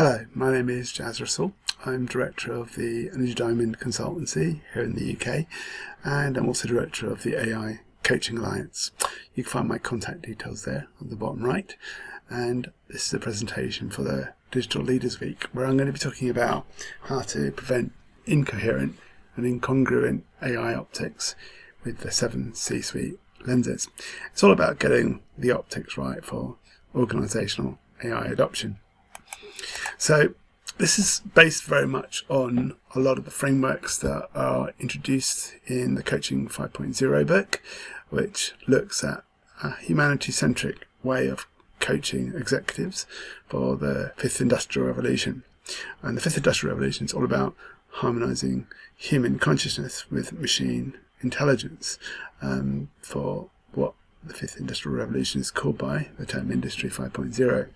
Hello, my name is Jazz Russell. I'm Director of the Energy Diamond Consultancy here in the UK, and I'm also Director of the AI Coaching Alliance. You can find my contact details there on the bottom right, and this is a presentation for the Digital Leaders Week, where I'm going to be talking about how to prevent incoherent and incongruent AI optics with the 7 C-suite lenses. It's all about getting the optics right for organisational AI adoption. So this is based very much on a lot of the frameworks that are introduced in the Coaching 5.0 book, which looks at a humanity-centric way of coaching executives for the 5th Industrial Revolution. And the 5th Industrial Revolution is all about harmonising human consciousness with machine intelligence for what the 5th Industrial Revolution is called by the term Industry 5.0.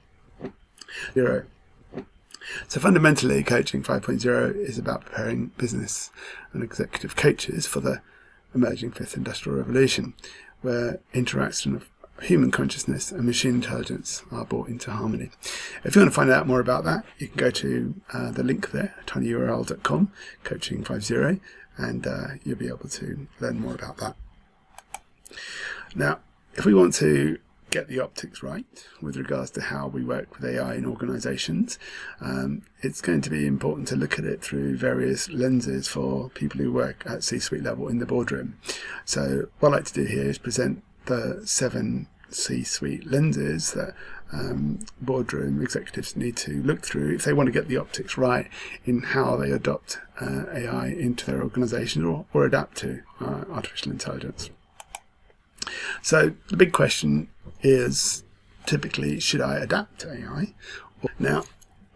So fundamentally, Coaching 5.0 is about preparing business and executive coaches for the emerging 5th Industrial Revolution, where interaction of human consciousness and machine intelligence are brought into harmony. If you want to find out more about that, you can go to the link there, tinyurl.com, Coaching 5.0, and you'll be able to learn more about that. Now, if we want to get the optics right with regards to how we work with AI in organisations, it's going to be important to look at it through various lenses for people who work at C-suite level in the boardroom. So what I'd like to do here is present the 7 C-suite lenses that boardroom executives need to look through if they want to get the optics right in how they adopt AI into their organisation or adapt to artificial intelligence. So the big question is typically, should I adapt to AI? Now,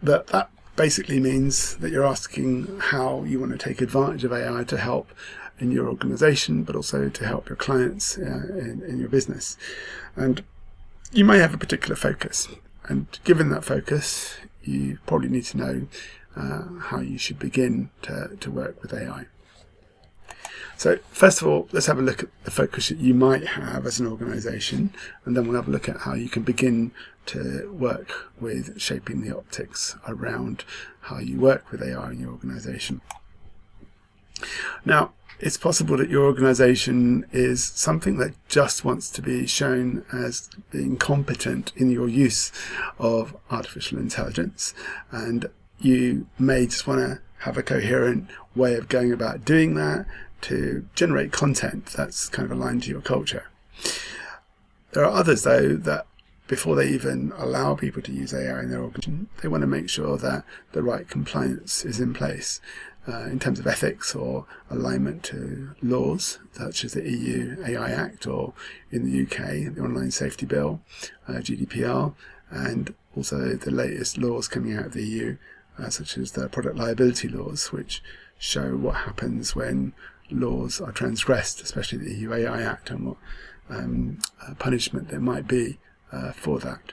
that basically means that you're asking how you want to take advantage of AI to help in your organisation, but also to help your clients in your business. And you may have a particular focus, and given that focus, you probably need to know how you should begin to work with AI. So first of all, let's have a look at the focus that you might have as an organisation, and then we'll have a look at how you can begin to work with shaping the optics around how you work with AI in your organisation. Now, it's possible that your organisation is something that just wants to be shown as being competent in your use of artificial intelligence, and you may just want to have a coherent way of going about doing that to generate content that's kind of aligned to your culture. There are others, though, that before they even allow people to use AI in their organization, they want to make sure that the right compliance is in place in terms of ethics or alignment to laws such as the EU AI Act, or in the UK, the Online Safety Bill, GDPR, and also the latest laws coming out of the EU, such as the product liability laws, which show what happens when laws are transgressed, especially the EU AI Act, and what punishment there might be for that.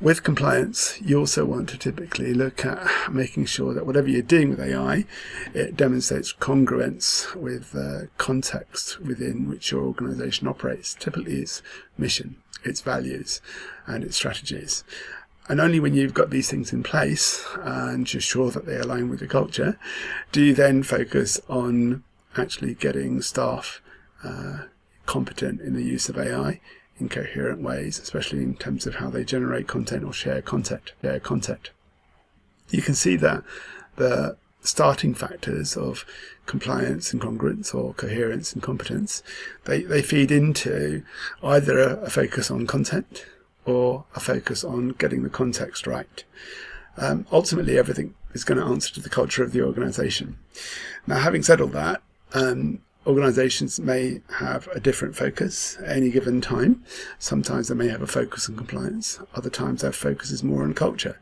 With compliance, you also want to typically look at making sure that whatever you're doing with AI, it demonstrates congruence with the context within which your organisation operates, typically its mission, its values, and its strategies. And only when you've got these things in place and you're sure that they align with the culture, do you then focus on actually getting staff competent in the use of AI in coherent ways, especially in terms of how they generate content or share content. You can see that the starting factors of compliance and congruence, or coherence and competence, they feed into either a focus on content or a focus on getting the context right. Ultimately, everything is going to answer to the culture of the organisation. Now, having said all that, organisations may have a different focus at any given time. Sometimes they may have a focus on compliance. Other times their focus is more on culture.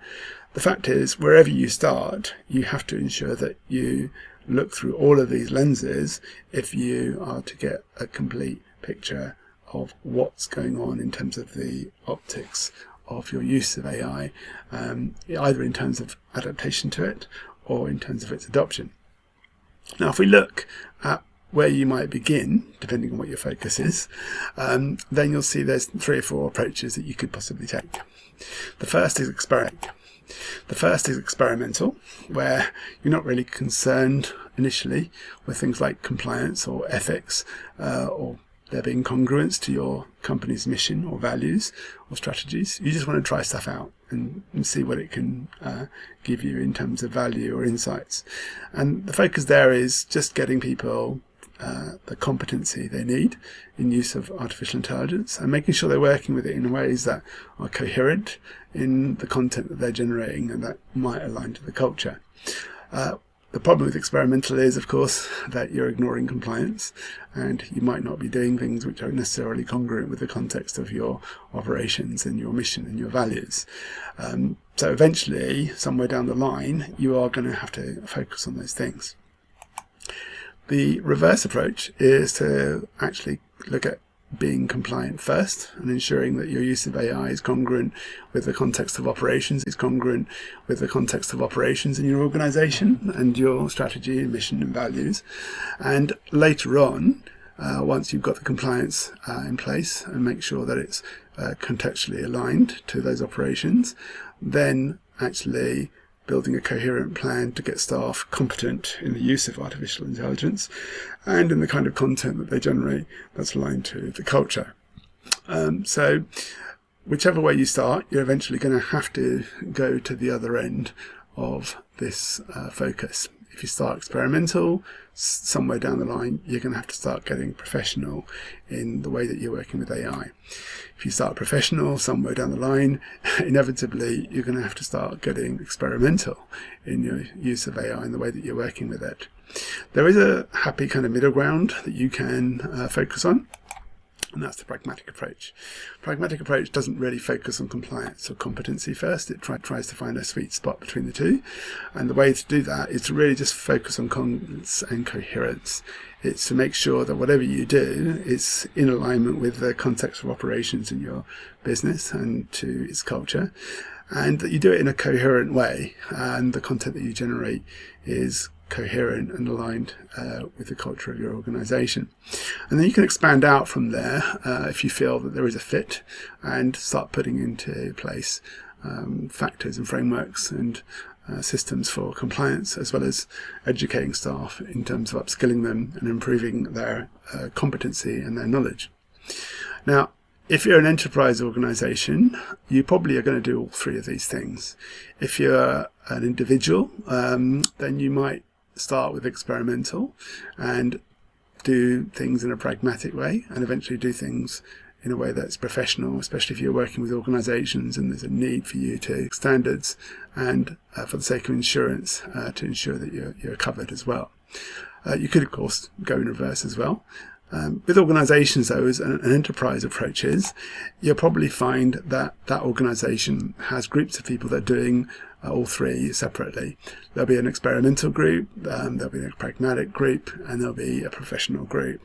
The fact is, wherever you start, you have to ensure that you look through all of these lenses if you are to get a complete picture of what's going on in terms of the optics of your use of AI, either in terms of adaptation to it or in terms of its adoption. Now, if we look at where you might begin, depending on what your focus is, then you'll see there's 3 or 4 approaches that you could possibly take. The first is experiment. The first is experimental, where you're not really concerned initially with things like compliance or ethics, or there being congruence to your company's mission or values or strategies. You just want to try stuff out and see what it can give you in terms of value or insights. And the focus there is just getting people the competency they need in use of artificial intelligence and making sure they're working with it in ways that are coherent in the content that they're generating and that might align to the culture. The problem with experimental is, of course, that you're ignoring compliance and you might not be doing things which aren't necessarily congruent with the context of your operations and your mission and your values. So eventually, somewhere down the line, you are going to have to focus on those things. The reverse approach is to actually look at being compliant first and ensuring that your use of AI is congruent with the context of operations, is congruent with the context of operations in your organization and your strategy, mission and values. And later on, once you've got the compliance in place and make sure that it's contextually aligned to those operations, then actually building a coherent plan to get staff competent in the use of artificial intelligence and in the kind of content that they generate that's aligned to the culture. So whichever way you start, you're eventually going to have to go to the other end of this focus. If you start experimental, somewhere down the line, you're going to have to start getting professional in the way that you're working with AI. If you start professional, somewhere down the line, inevitably, you're going to have to start getting experimental in your use of AI and the way that you're working with it. There is a happy kind of middle ground that you can focus on, and that's the pragmatic approach. Pragmatic approach doesn't really focus on compliance or competency first. It tries to find a sweet spot between the two. And the way to do that is to really just focus on congruence and coherence. It's to make sure that whatever you do is in alignment with the context of operations in your business and to its culture, and that you do it in a coherent way, and the content that you generate is coherent and aligned with the culture of your organization. And then you can expand out from there if you feel that there is a fit and start putting into place factors and frameworks and systems for compliance, as well as educating staff in terms of upskilling them and improving their competency and their knowledge. Now, if you're an enterprise organization, you probably are going to do all three of these things. If you're an individual, then you might start with experimental and do things in a pragmatic way and eventually do things in a way that's professional, especially if you're working with organizations and there's a need for you to standards and for the sake of insurance to ensure that you're covered as well. You could, of course, go in reverse as well. With organizations, though, as an enterprise approach is, you'll probably find that that organization has groups of people that are doing all three separately. There'll be an experimental group, there'll be a pragmatic group, and there'll be a professional group.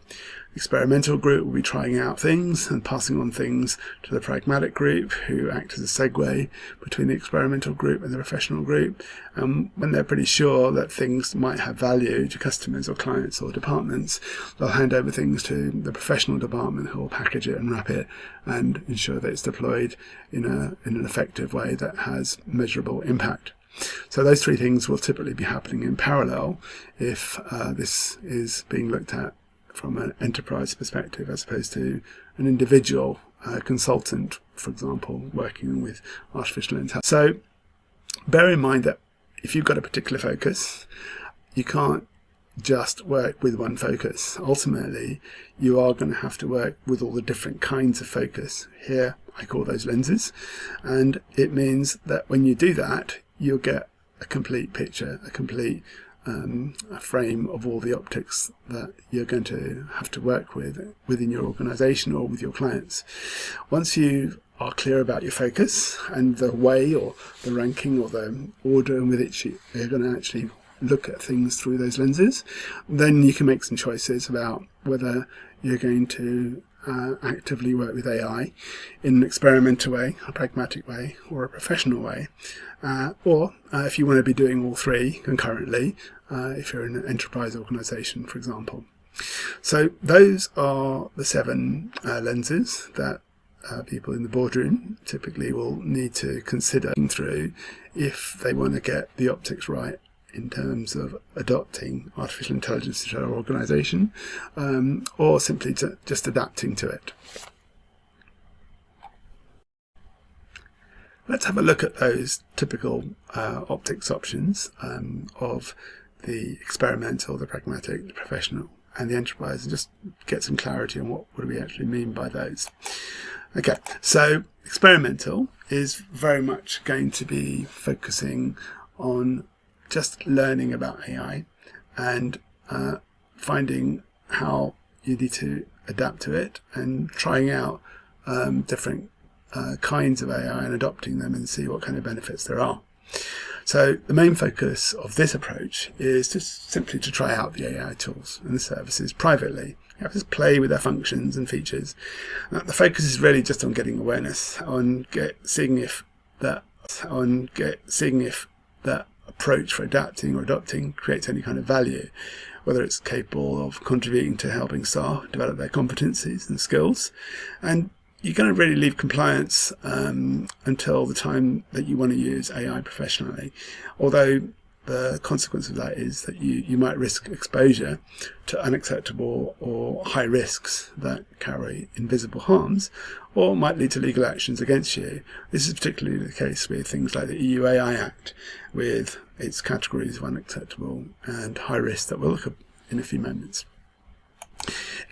The experimental group will be trying out things and passing on things to the pragmatic group, who act as a segue between the experimental group and the professional group. When they're pretty sure that things might have value to customers or clients or departments, they'll hand over things to the professional department, who will package it and wrap it and ensure that it's deployed in an effective way that has measurable impact. So those three things will typically be happening in parallel if this is being looked at from an enterprise perspective, as opposed to an individual consultant, for example, working with artificial intelligence. So bear in mind that if you've got a particular focus, you can't just work with one focus. Ultimately, you are going to have to work with all the different kinds of focus. Here, I call those lenses. And it means that when you do that, you'll get a complete picture, a complete a frame of all the optics that you're going to have to work with within your organization or with your clients. Once you are clear about your focus and the way or the ranking or the order in which you're going to actually look at things through those lenses, then you can make some choices about whether you're going to actively work with AI in an experimental way, a pragmatic way, or a professional way. Or if you want to be doing all three concurrently, if you're in an enterprise organization, for example. So those are the 7 lenses that people in the boardroom typically will need to consider through if they want to get the optics right in terms of adopting artificial intelligence into our organisation, or simply just adapting to it. Let's have a look at those typical optics options of the experimental, the pragmatic, the professional and the enterprise, and just get some clarity on what do we actually mean by those. Okay, so experimental is very much going to be focusing on just learning about AI and finding how you need to adapt to it and trying out different kinds of AI and adopting them and see what kind of benefits there are. So the main focus of this approach is just simply to try out the AI tools and the services privately. You have to play with their functions and features. The focus is really just on getting awareness, on seeing if that approach for adapting or adopting creates any kind of value, whether it's capable of contributing to helping staff develop their competencies and skills. And you're going to really leave compliance until the time that you want to use AI professionally, although the consequence of that is that you might risk exposure to unacceptable or high risks that carry invisible harms or might lead to legal actions against you. This is particularly the case with things like the EU AI Act, with its categories of unacceptable and high risk that we'll look at in a few moments.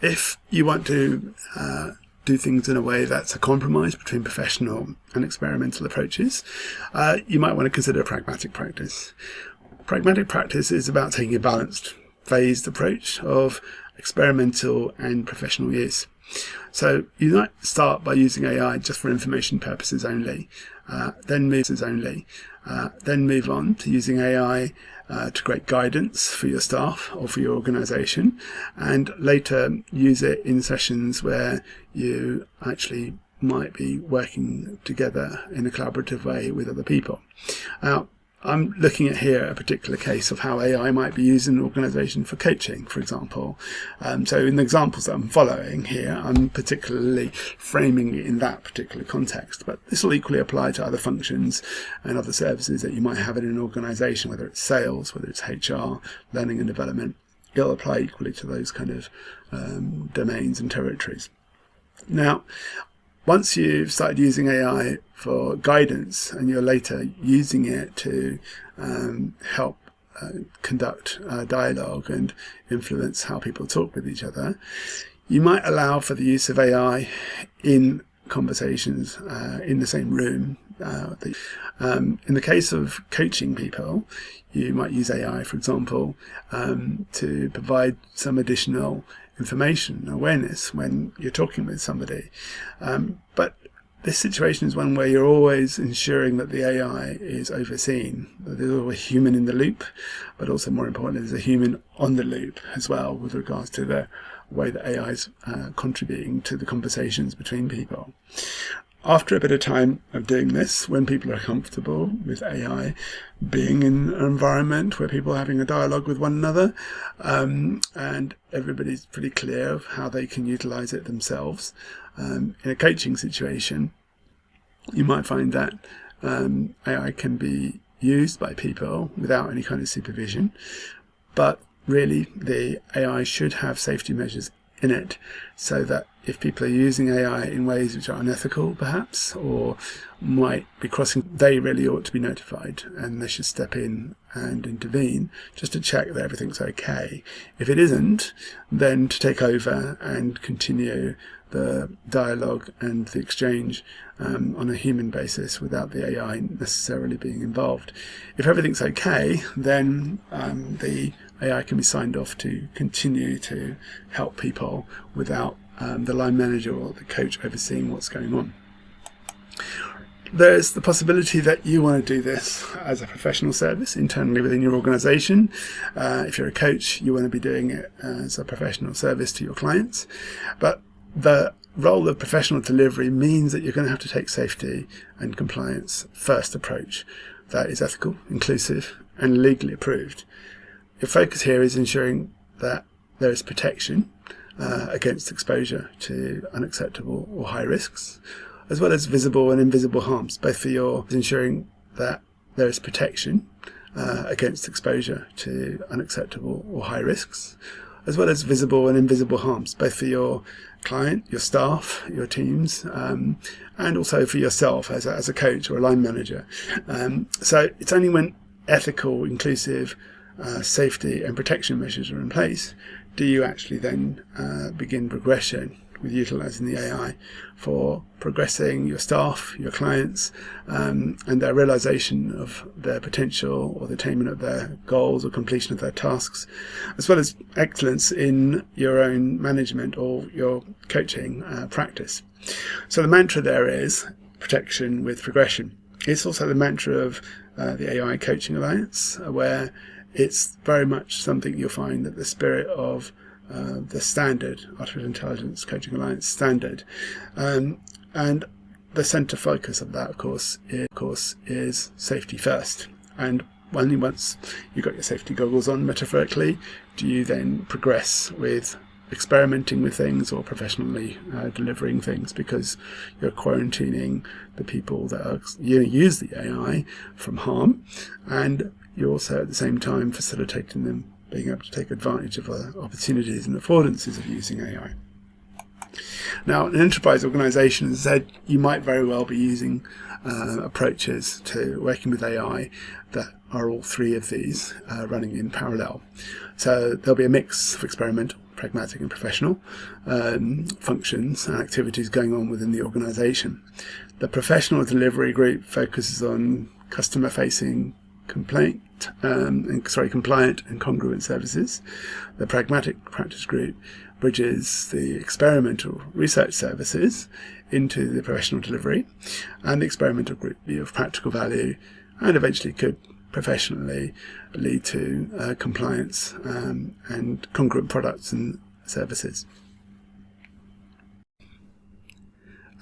If you want to do things in a way that's a compromise between professional and experimental approaches, you might want to consider a pragmatic practice. Pragmatic practice is about taking a balanced, phased approach of experimental and professional use. So you might start by using AI just for information purposes only, then move on to using AI to create guidance for your staff or for your organisation, and later use it in sessions where you actually might be working together in a collaborative way with other people. Now, I'm looking at here a particular case of how AI might be used in an organisation for coaching, for example. So in the examples that I'm following here, I'm particularly framing it in that particular context, but this will equally apply to other functions and other services that you might have in an organisation, whether it's sales, whether it's HR, learning and development. It'll apply equally to those kind of domains and territories. Now, once you've started using AI for guidance and you're later using it to help conduct dialogue and influence how people talk with each other, you might allow for the use of AI in conversations in the same room. In the case of coaching people, you might use AI, for example, to provide some additional information, awareness when you're talking with somebody. But this situation is one where you're always ensuring that the AI is overseen, that there's always a human in the loop, but also more importantly, there's a human on the loop as well with regards to the way that AI is contributing to the conversations between people. After a bit of time of doing this, when people are comfortable with AI being in an environment where people are having a dialogue with one another, and everybody's pretty clear of how they can utilize it themselves, in a coaching situation, you might find that AI can be used by people without any kind of supervision, but really the AI should have safety measures in it, so that if people are using AI in ways which are unethical perhaps, or might be crossing, they really ought to be notified and they should step in and intervene just to check that everything's okay. If it isn't, then to take over and continue the dialogue and the exchange on a human basis without the AI necessarily being involved. If everything's okay, then the AI can be signed off to continue to help people without the line manager or the coach overseeing what's going on. There's the possibility that you want to do this as a professional service internally within your organisation. If you're a coach, you want to be doing it as a professional service to your clients. But the role of professional delivery means that you're going to have to take safety and compliance first approach that is ethical, inclusive and legally approved. Your focus here is ensuring that there is protection against exposure to unacceptable or high risks, as well as visible and invisible harms, both for your ensuring that there is protection against exposure to unacceptable or high risks, as well as visible and invisible harms, both for your client, your staff, your teams, and also for yourself as a coach or a line manager. So it's only when ethical, inclusive, safety and protection measures are in place do you actually then begin progression with utilising the AI for progressing your staff, your clients, and their realisation of their potential or the attainment of their goals or completion of their tasks, as well as excellence in your own management or your coaching practice. So the mantra there is protection with progression. It's also the mantra of the AI Coaching Alliance, where it's very much something you'll find at the spirit of the standard Artificial Intelligence Coaching Alliance standard, and the centre focus of that, of course, is safety first. And only once you've got your safety goggles on, metaphorically, do you then progress with experimenting with things or professionally delivering things, because you're quarantining the people that are use the AI from harm, and you're also at the same time facilitating them being able to take advantage of opportunities and affordances of using AI. Now, an enterprise organisation, as I said, you might very well be using approaches to working with AI that are all three of these running in parallel. So there'll be a mix of experimental, pragmatic and professional functions and activities going on within the organisation. The professional delivery group focuses on customer-facing compliant and congruent services. The pragmatic practice group bridges the experimental research services into the professional delivery, and the experimental group be of practical value and eventually could professionally lead to compliance and congruent products and services.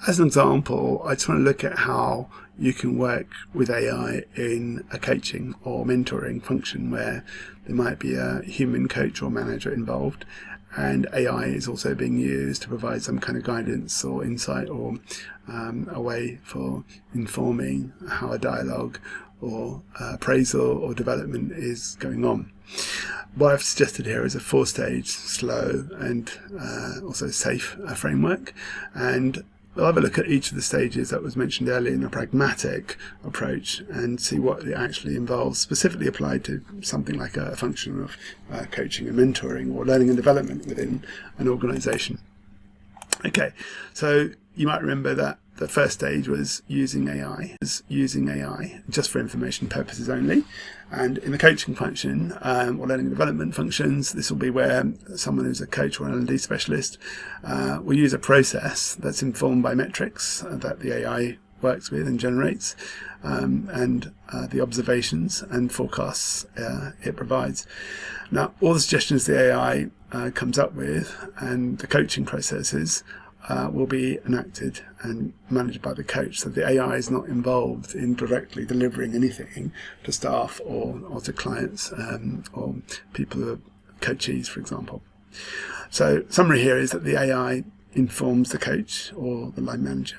As an example, I just want to look at how you can work with AI in a coaching or mentoring function where there might be a human coach or manager involved, and AI is also being used to provide some kind of guidance or insight or a way for informing how a dialogue or appraisal or development is going on. What I've suggested here is a 4-stage, slow and also safe framework, and we'll have a look at each of the stages that was mentioned earlier in a pragmatic approach and see what it actually involves, specifically applied to something like a function of coaching and mentoring or learning and development within an organisation. Okay, so you might remember that the first stage was using AI just for information purposes only. And in the coaching function or learning and development functions, this will be where someone who's a coach or an L&D specialist will use a process that's informed by metrics that the AI works with and generates, and the observations and forecasts it provides. Now, all the suggestions the AI comes up with and the coaching processes will be enacted and managed by the coach, so the AI is not involved in directly delivering anything to staff or to clients or people who are coachees, for example. So summary here is that the AI informs the coach or the line manager,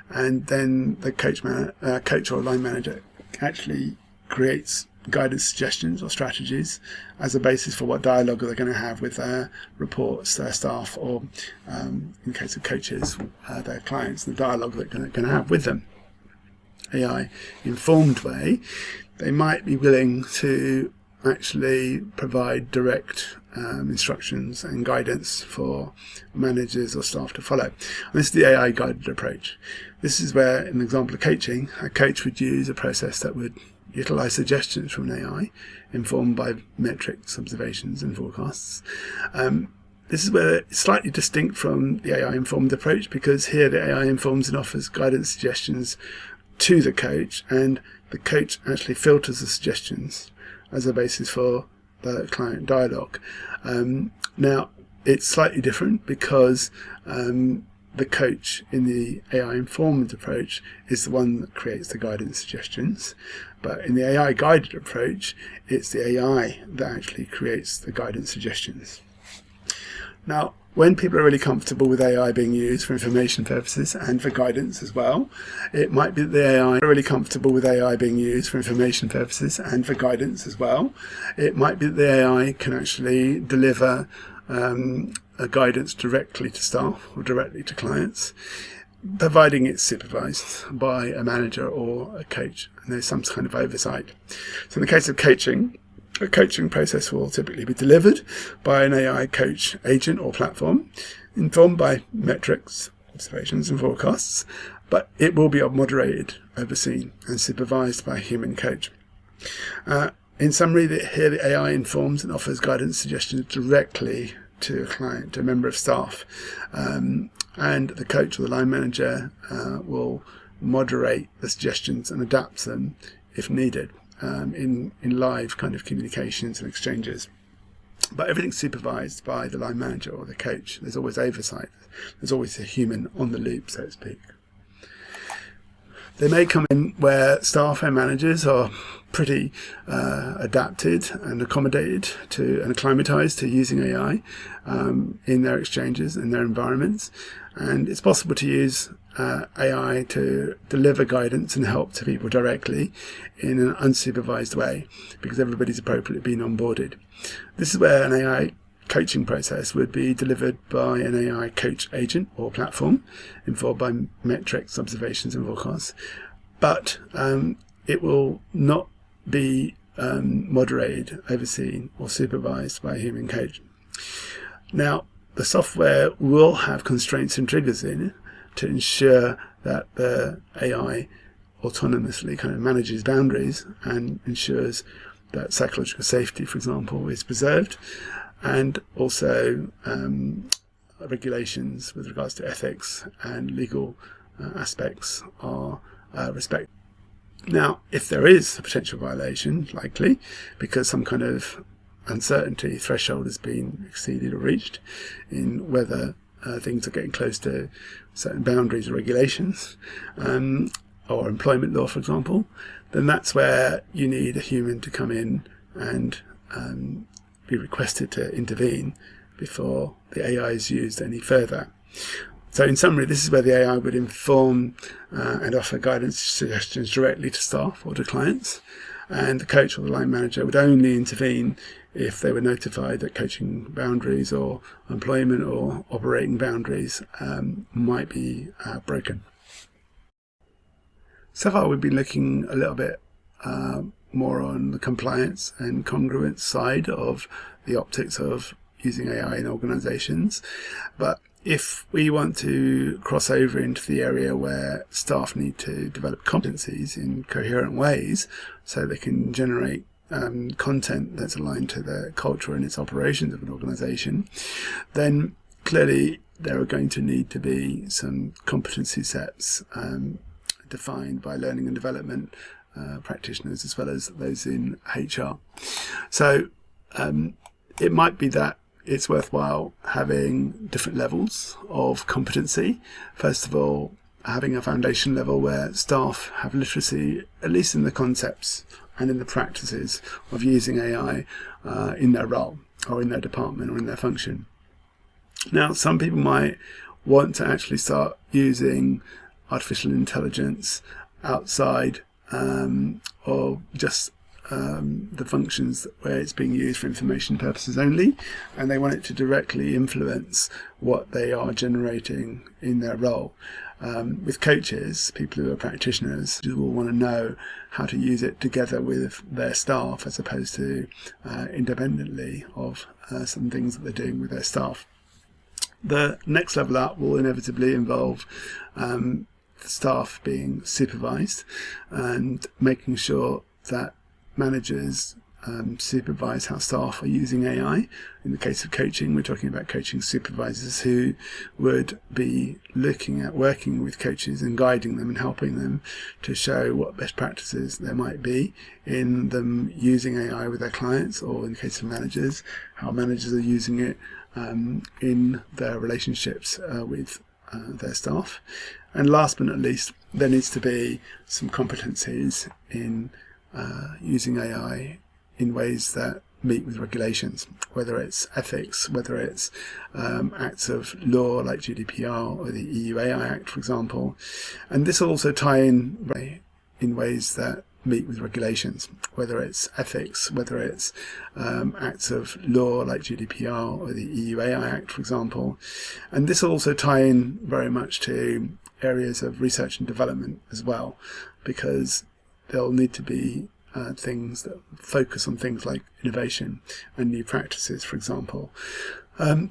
and then the coach or line manager actually creates guidance suggestions or strategies as a basis for what dialogue they're going to have with their reports, their staff, or in case of coaches, their clients, the dialogue they're going to have with them. AI informed way, they might be willing to actually provide direct instructions and guidance for managers or staff to follow. And this is the AI guided approach. This is where, in the example of coaching, a coach would use a process that would utilise suggestions from an AI informed by metrics, observations and forecasts. This is where it's slightly distinct from the AI informed approach, because here the AI informs and offers guidance suggestions to the coach, and the coach actually filters the suggestions as a basis for the client dialogue. Now, it's slightly different because the coach in the AI informed approach is the one that creates the guidance suggestions. But in the AI guided approach, it's the AI that actually creates the guidance suggestions. Now, when people are really comfortable with AI being used for information purposes and for guidance as well, it might be that the AI are really comfortable with AI being used for information purposes and for guidance as well. It might be that the AI can actually deliver a guidance directly to staff or directly to clients, providing it's supervised by a manager or a coach, and there's some kind of oversight. So in the case of coaching, a coaching process will typically be delivered by an AI coach agent or platform, informed by metrics, observations and forecasts, but it will be moderated, overseen and supervised by a human coach. In summary, here the AI informs and offers guidance suggestions directly to a client, to a member of staff, and the coach or the line manager will moderate the suggestions and adapt them if needed. In live kind of communications and exchanges. But everything's supervised by the line manager or the coach. There's always oversight. There's always a human on the loop, so to speak. They may come in where staff and managers are pretty adapted and accommodated to and acclimatized to using AI in their exchanges and their environments. And it's possible to use AI to deliver guidance and help to people directly in an unsupervised way because everybody's appropriately been onboarded. This is where an AI coaching process would be delivered by an AI coach agent or platform informed by metrics, observations and forecasts, but it will not be moderated, overseen or supervised by a human coach. Now, the software will have constraints and triggers in it to ensure that the AI autonomously kind of manages boundaries and ensures that psychological safety, for example, is preserved, and also regulations with regards to ethics and legal aspects are respected. Now, if there is a potential violation, likely, because some kind of uncertainty threshold has been exceeded or reached in whether things are getting close to certain boundaries or regulations, or employment law, for example, then that's where you need a human to come in and be requested to intervene before the AI is used any further. So in summary, this is where the AI would inform and offer guidance suggestions directly to staff or to clients, and the coach or the line manager would only intervene if they were notified that coaching boundaries or employment or operating boundaries might be broken. So far we've been looking a little bit more on the compliance and congruence side of the optics of using AI in organisations, but if we want to cross over into the area where staff need to develop competencies in coherent ways so they can generate content that's aligned to the culture and its operations of an organisation, then clearly there are going to need to be some competency sets defined by learning and development practitioners as well as those in HR. So it might be that it's worthwhile having different levels of competency. First of all, having a foundation level where staff have literacy, at least in the concepts and in the practices of using AI in their role or in their department or in their function. Now, some people might want to actually start using artificial intelligence outside of just the functions where it's being used for information purposes only, and they want it to directly influence what they are generating in their role. With coaches, people who are practitioners will want to know how to use it together with their staff as opposed to independently of some things that they're doing with their staff. The next level up will inevitably involve staff being supervised and making sure that managers supervise how staff are using AI. In the case of coaching, we're talking about coaching supervisors who would be looking at working with coaches and guiding them and helping them to show what best practices there might be in them using AI with their clients, or in the case of managers, how managers are using it in their relationships with their staff. And last but not least, there needs to be some competencies in using AI in ways that meet with regulations, whether it's ethics, whether it's acts of law like GDPR or the EU AI Act, for example. And this will also tie in ways that meet with regulations, whether it's ethics, whether it's acts of law like GDPR or the EU AI Act, for example. And this will also tie in very much to areas of research and development as well, because there'll need to be things that focus on things like innovation and new practices, for example.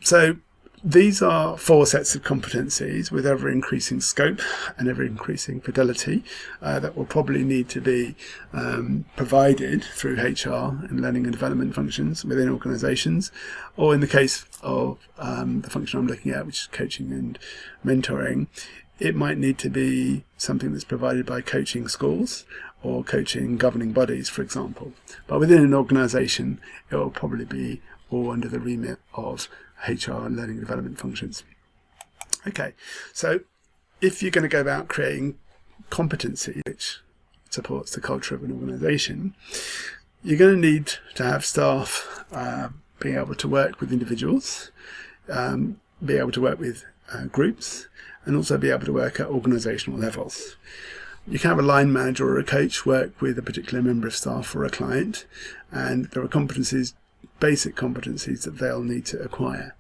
So these are 4 sets of competencies with ever-increasing scope and ever-increasing fidelity that will probably need to be provided through HR and learning and development functions within organisations, or in the case of the function I'm looking at, which is coaching and mentoring, it might need to be something that's provided by coaching schools or coaching governing bodies, for example. But within an organisation, it will probably be all under the remit of HR and learning and development functions. Okay, so if you're going to go about creating competency which supports the culture of an organisation, you're going to need to have staff being able to work with individuals, be able to work with groups, and also be able to work at organisational levels. You can have a line manager or a coach work with a particular member of staff or a client, and there are competencies, basic competencies that they'll need to acquire.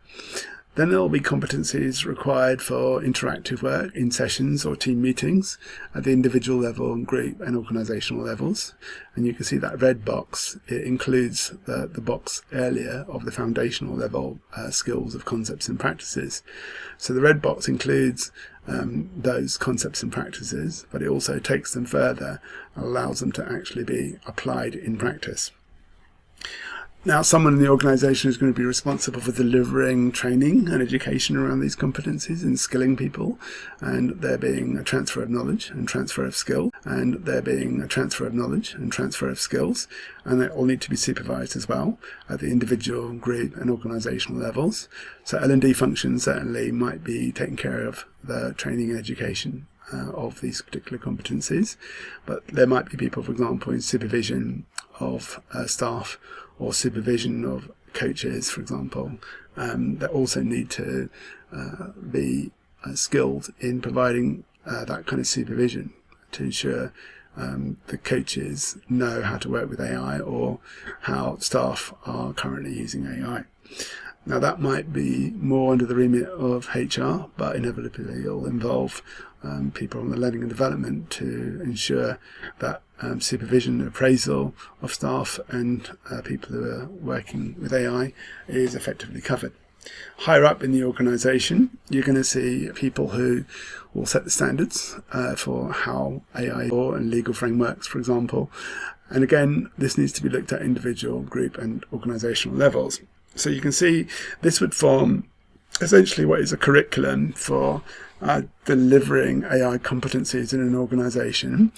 Then there will be competencies required for interactive work in sessions or team meetings at the individual level and group and organisational levels. And you can see that red box, it includes the box earlier of the foundational level skills of concepts and practices. So the red box includes those concepts and practices, but it also takes them further and allows them to actually be applied in practice. Now, someone in the organisation is going to be responsible for delivering training and education around these competencies and skilling people, and there being a transfer of knowledge and transfer of skill, and they all need to be supervised as well at the individual, group and organisational levels. So L&D functions certainly might be taking care of the training and education of these particular competencies, but there might be people, for example, in supervision of staff or supervision of coaches, for example, that also need to be skilled in providing that kind of supervision to ensure the coaches know how to work with AI or how staff are currently using AI. Now that might be more under the remit of HR, but inevitably it will involve people on the learning and development to ensure that supervision, appraisal of staff and people who are working with AI is effectively covered. Higher up in the organisation, you're going to see people who will set the standards for how AI law and legal frameworks, for example. And again, this needs to be looked at individual, group and organisational levels. So you can see this would form essentially what is a curriculum for delivering AI competencies in an organisation,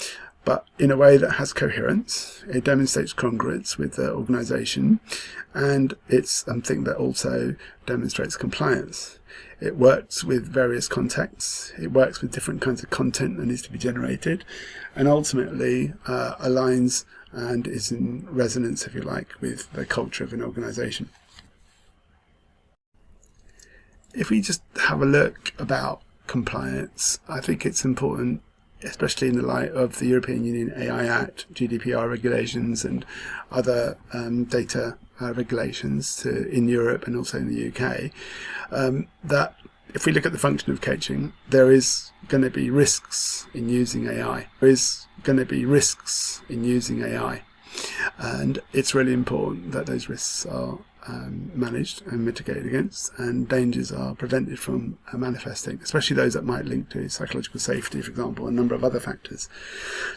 but in a way that has coherence. It demonstrates congruence with the organisation, and it's something that also demonstrates compliance. It works with various contexts, it works with different kinds of content that needs to be generated, and ultimately aligns and is in resonance, if you like, with the culture of an organisation. If we just have a look about compliance, I think it's important, especially in the light of the European Union AI Act, GDPR regulations and other data regulations in Europe and also in the UK, that if we look at the function of coaching, there is going to be risks in using AI. And it's really important that those risks are managed and mitigated against, and dangers are prevented from manifesting, especially those that might link to psychological safety, for example, and a number of other factors.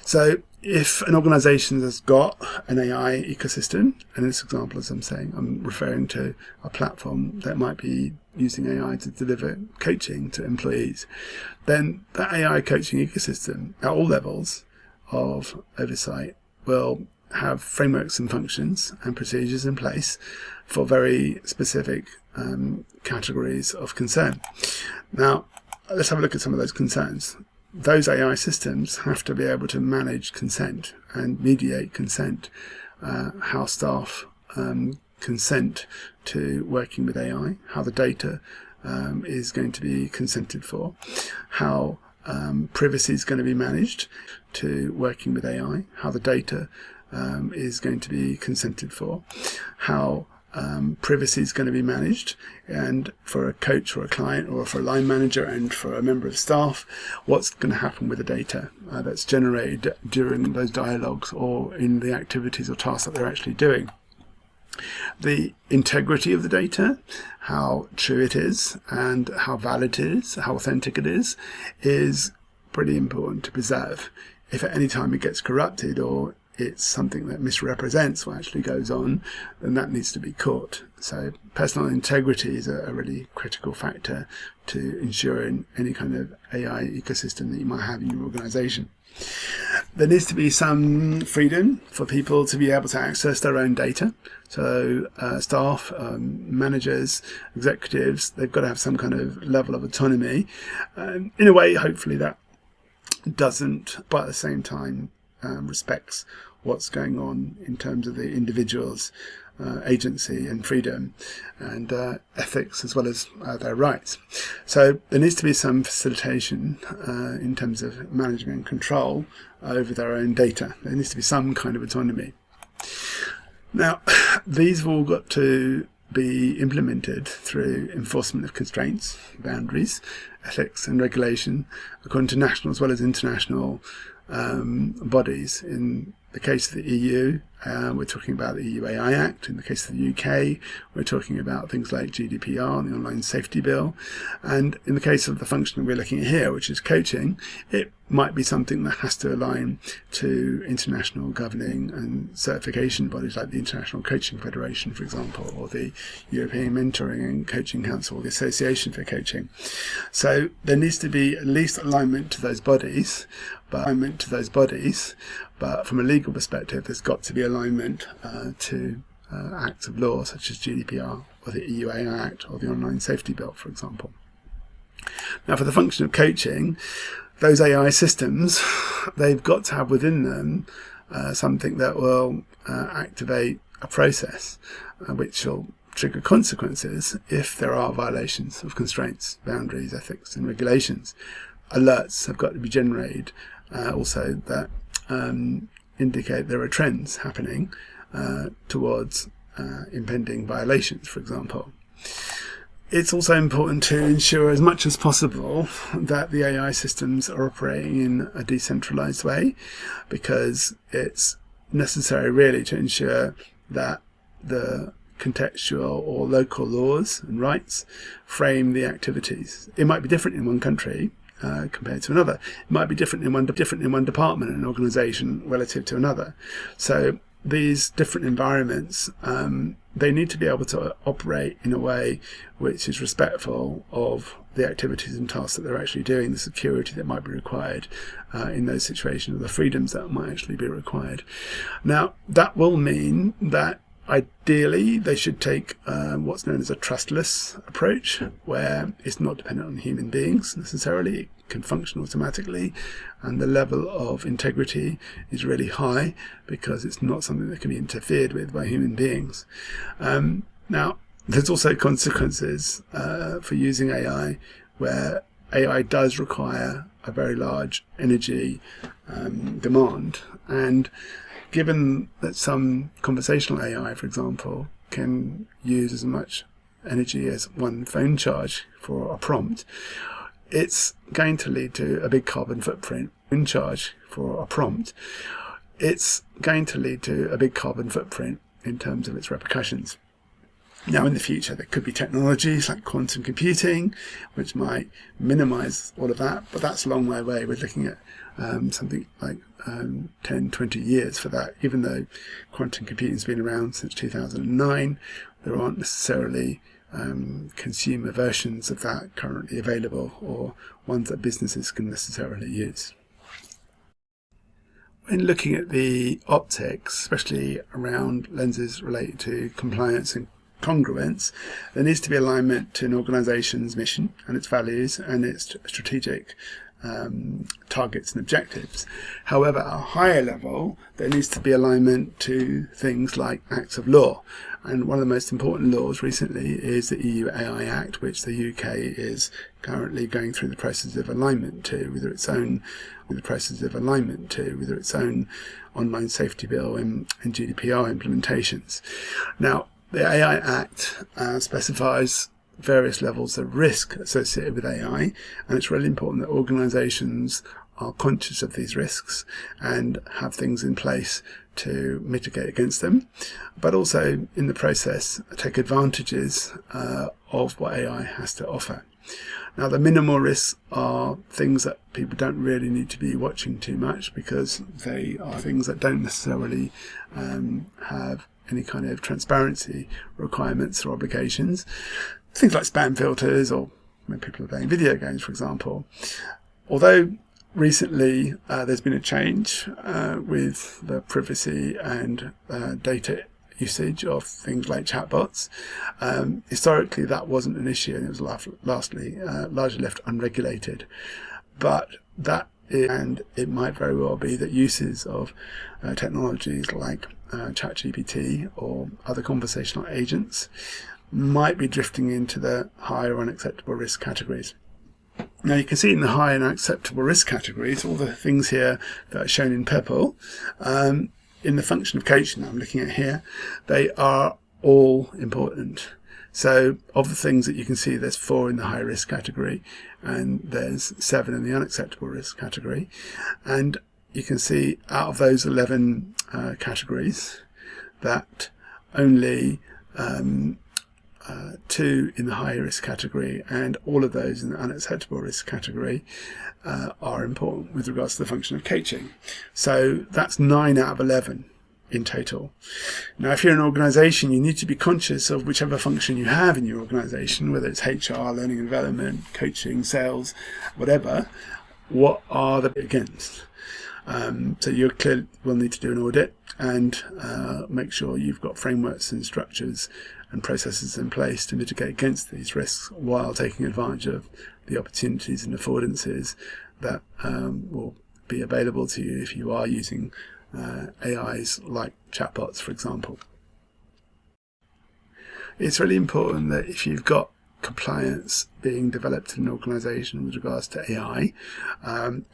So if an organisation has got an AI ecosystem, and in this example, as I'm saying, I'm referring to a platform that might be using AI to deliver coaching to employees, then that AI coaching ecosystem at all levels of oversight will have frameworks and functions and procedures in place for very specific categories of concern. Now, let's have a look at some of those concerns. Those AI systems have to be able to manage consent and mediate consent, how staff consent to working with AI, how the data is going to be consented for, how privacy is going to be managed to working with AI, how the data is going to be consented for, how privacy is going to be managed, and for a coach or a client or for a line manager and for a member of staff, what's going to happen with the data that's generated during those dialogues or in the activities or tasks that they're actually doing. The integrity of the data, how true it is and how valid it is, how authentic it is pretty important to preserve. If at any time it gets corrupted or it's something that misrepresents what actually goes on, then that needs to be caught. So personal integrity is a really critical factor to ensuring any kind of AI ecosystem that you might have in your organisation. There needs to be some freedom for people to be able to access their own data. So staff, managers, executives, they've got to have some kind of level of autonomy. In a way, hopefully that doesn't, but at the same time, respects what's going on in terms of the individual's agency and freedom and ethics as well as their rights. So there needs to be some facilitation in terms of management and control over their own data. There needs to be some kind of autonomy. Now, these have all got to be implemented through enforcement of constraints, boundaries, ethics and regulation according to national as well as international bodies. In the case of the EU, we're talking about the EU AI Act. In the case of the UK, we're talking about things like GDPR and the Online Safety Bill. And in the case of the function we're looking at here, which is coaching, it might be something that has to align to international governing and certification bodies like the International Coaching Federation, for example, or the European Mentoring and Coaching Council, or the Association for Coaching. So there needs to be at least alignment to those bodies, but from a legal perspective, there's got to be alignment to acts of law such as GDPR or the EU AI Act or the Online Safety Bill, for example. Now, for the function of coaching, those AI systems, they've got to have within them something that will activate a process which will trigger consequences if there are violations of constraints, boundaries, ethics and regulations. Alerts have got to be generated also that indicate there are trends happening towards impending violations, for example. It's also important to ensure as much as possible that the AI systems are operating in a decentralized way, because it's necessary really to ensure that the contextual or local laws and rights frame the activities. It might be different in one country compared to another. It might be different in one department and an organisation relative to another. So these different environments, they need to be able to operate in a way which is respectful of the activities and tasks that they're actually doing, the security that might be required in those situations, or the freedoms that might actually be required. Now, that will mean that ideally they should take what's known as a trustless approach, where it's not dependent on human beings necessarily. It can function automatically, and the level of integrity is really high because it's not something that can be interfered with by human beings. Now, there's also consequences for using AI, where AI does require a very large energy demand, and given that some conversational AI, for example, can use as much energy as one phone charge for a prompt, it's going to lead to a big carbon footprint. It's going to lead to a big carbon footprint in terms of its repercussions. Now, in the future, there could be technologies like quantum computing, which might minimize all of that, but that's a long way away. We're looking at something like 10, 20 years for that. Even though quantum computing has been around since 2009, there aren't necessarily consumer versions of that currently available, or ones that businesses can necessarily use. When looking at the optics, especially around lenses related to compliance and congruence, there needs to be alignment to an organisation's mission and its values and its strategic targets and objectives. However, at a higher level, there needs to be alignment to things like acts of law. And one of the most important laws recently is the EU AI Act, which the UK is currently going through the process of alignment to, whether its own online safety bill and GDPR implementations. Now, the AI Act specifies various levels of risk associated with AI, and it's really important that organisations are conscious of these risks and have things in place to mitigate against them, but also in the process take advantages of what AI has to offer. Now, the minimal risks are things that people don't really need to be watching too much, because they are things that don't necessarily have any kind of transparency requirements or obligations. Things like spam filters, or when people are playing video games, for example. Although recently there's been a change with the privacy and data usage of things like chatbots. Historically, that wasn't an issue, and it was largely left unregulated. But it might very well be that uses of technologies like ChatGPT or other conversational agents might be drifting into the higher unacceptable risk categories. Now, you can see in the high and unacceptable risk categories all the things here that are shown in purple. In the function of coaching that I'm looking at here, they are all important. So of the things that you can see, there's 4 in the high risk category and there's 7 in the unacceptable risk category. And you can see out of those 11 categories that only 2 in the high risk category and all of those in the unacceptable risk category are important with regards to the function of coaching. So that's 9 out of 11 in total. Now, if you're an organisation, you need to be conscious of whichever function you have in your organisation, whether it's HR, learning and development, coaching, sales, whatever. What are the against? So you clearly will need to do an audit and make sure you've got frameworks and structures and processes in place to mitigate against these risks while taking advantage of the opportunities and affordances that will be available to you if you are using AIs like chatbots, for example. It's really important that if you've got compliance being developed in an organisation with regards to AI,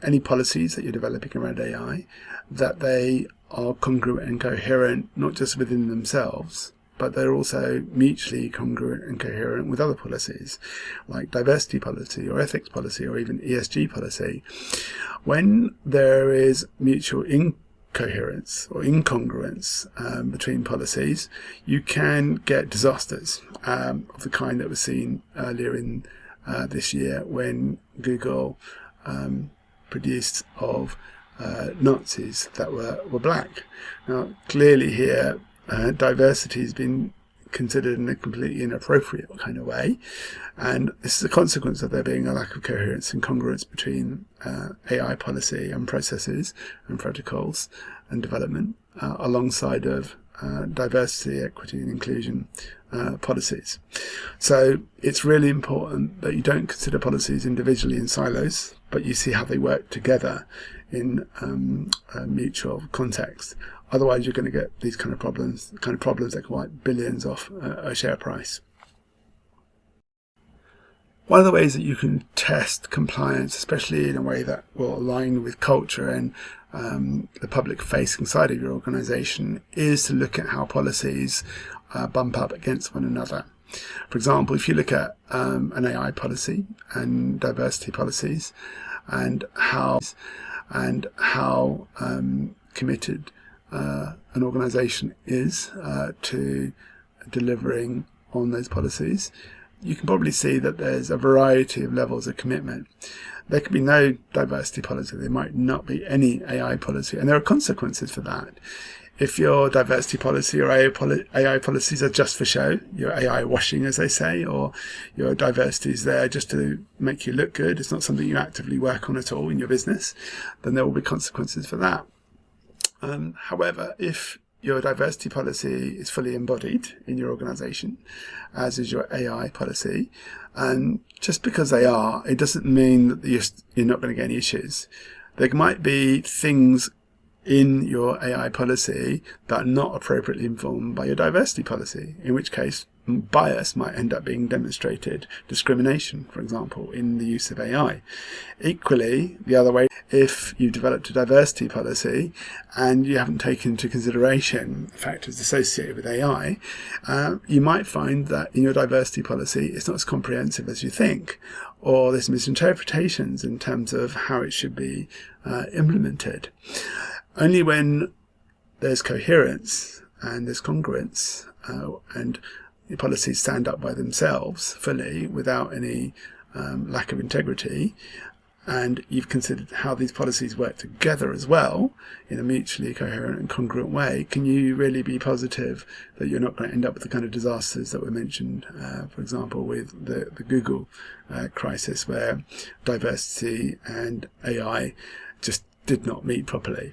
any policies that you're developing around AI, that they are congruent and coherent, not just within themselves, but they're also mutually congruent and coherent with other policies, like diversity policy or ethics policy or even ESG policy. When there is mutual incoherence or incongruence between policies, you can get disasters of the kind that was seen earlier in this year when Google produced of Nazis that were black. Now, clearly here, diversity has been considered in a completely inappropriate kind of way, and this is a consequence of there being a lack of coherence and congruence between AI policy and processes and protocols and development alongside of diversity, equity and inclusion policies. So it's really important that you don't consider policies individually in silos, but you see how they work together in a mutual context. Otherwise, you're going to get these kind of problems that can wipe billions off a share price. One of the ways that you can test compliance, especially in a way that will align with culture and the public-facing side of your organisation, is to look at how policies bump up against one another. For example, if you look at an AI policy and diversity policies and how committed an organisation is to delivering on those policies, you can probably see that there's a variety of levels of commitment. There could be no diversity policy, there might not be any AI policy, and there are consequences for that. If your diversity policy or AI policies are just for show, your AI washing, as they say, or your diversity is there just to make you look good, it's not something you actively work on at all in your business, then there will be consequences for that. However, if your diversity policy is fully embodied in your organisation, as is your AI policy. And just because they are, it doesn't mean that you're not going to get any issues. There might be things in your AI policy that are not appropriately informed by your diversity policy, in which case bias might end up being demonstrated, discrimination, for example, in the use of AI. Equally, the other way, if you've developed a diversity policy and you haven't taken into consideration factors associated with AI, you might find that in your diversity policy it's not as comprehensive as you think, or there's misinterpretations in terms of how it should be implemented. Only when there's coherence and there's congruence and the policies stand up by themselves fully without any lack of integrity, and you've considered how these policies work together as well in a mutually coherent and congruent way, can you really be positive that you're not going to end up with the kind of disasters that were mentioned, for example, with the Google crisis, where diversity and AI just did not meet properly.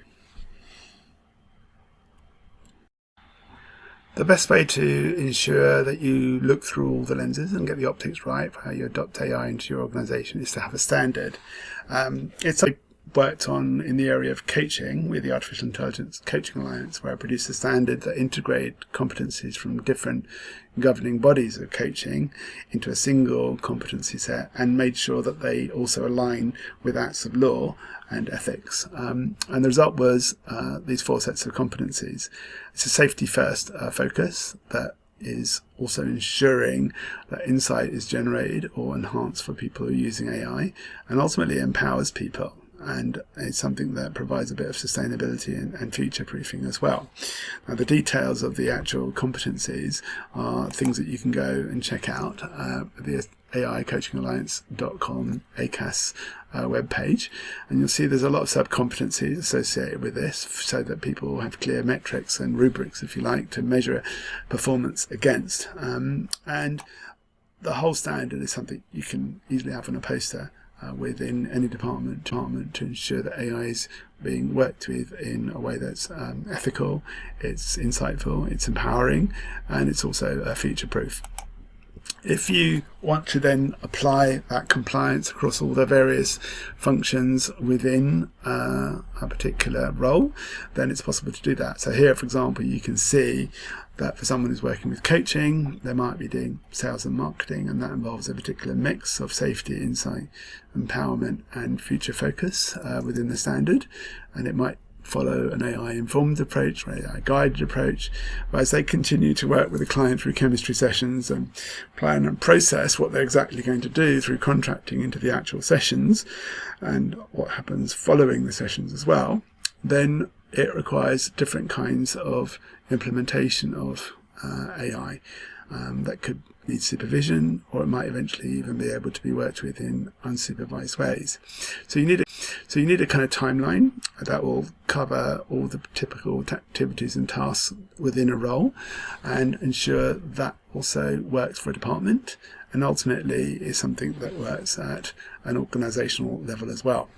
The best way to ensure that you look through all the lenses and get the optics right for how you adopt AI into your organisation is to have a standard. It's worked on in the area of coaching with the Artificial Intelligence Coaching Alliance, where I produced a standard that integrate competencies from different governing bodies of coaching into a single competency set and made sure that they also align with acts of law and ethics. And the result was these 4 sets of competencies. It's a safety first focus that is also ensuring that insight is generated or enhanced for people who are using AI, and ultimately empowers people. And it's something that provides a bit of sustainability and future proofing as well. Now, the details of the actual competencies are things that you can go and check out at the AICoachingAlliance.com ACAS webpage, and you'll see there's a lot of sub-competencies associated with this, so that people have clear metrics and rubrics, if you like, to measure performance against. And the whole standard is something you can easily have on a poster within any department to ensure that AI is being worked with in a way that's ethical, it's insightful, it's empowering, and it's also future-proof. If you want to then apply that compliance across all the various functions within a particular role, then it's possible to do that. So here, for example, you can see that for someone who's working with coaching, they might be doing sales and marketing, and that involves a particular mix of safety, insight, empowerment, and future focus within the standard. And it might follow an AI-informed approach or AI-guided approach, but as they continue to work with the client through chemistry sessions and plan and process what they're exactly going to do through contracting into the actual sessions and what happens following the sessions as well, then it requires different kinds of implementation of AI that could need supervision, or it might eventually even be able to be worked with in unsupervised ways. So you need a kind of timeline that will cover all the typical activities and tasks within a role and ensure that also works for a department, and ultimately is something that works at an organisational level as well.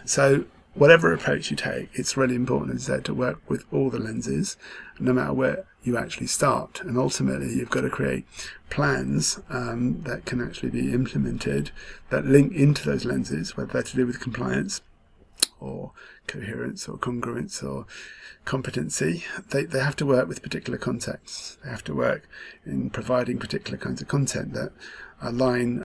So whatever approach you take, it's really important, as I said, to work with all the lenses, no matter where you actually start. And ultimately, you've got to create plans that can actually be implemented that link into those lenses, whether they're to do with compliance or coherence or congruence or competency. They have to work with particular contexts. They have to work in providing particular kinds of content that align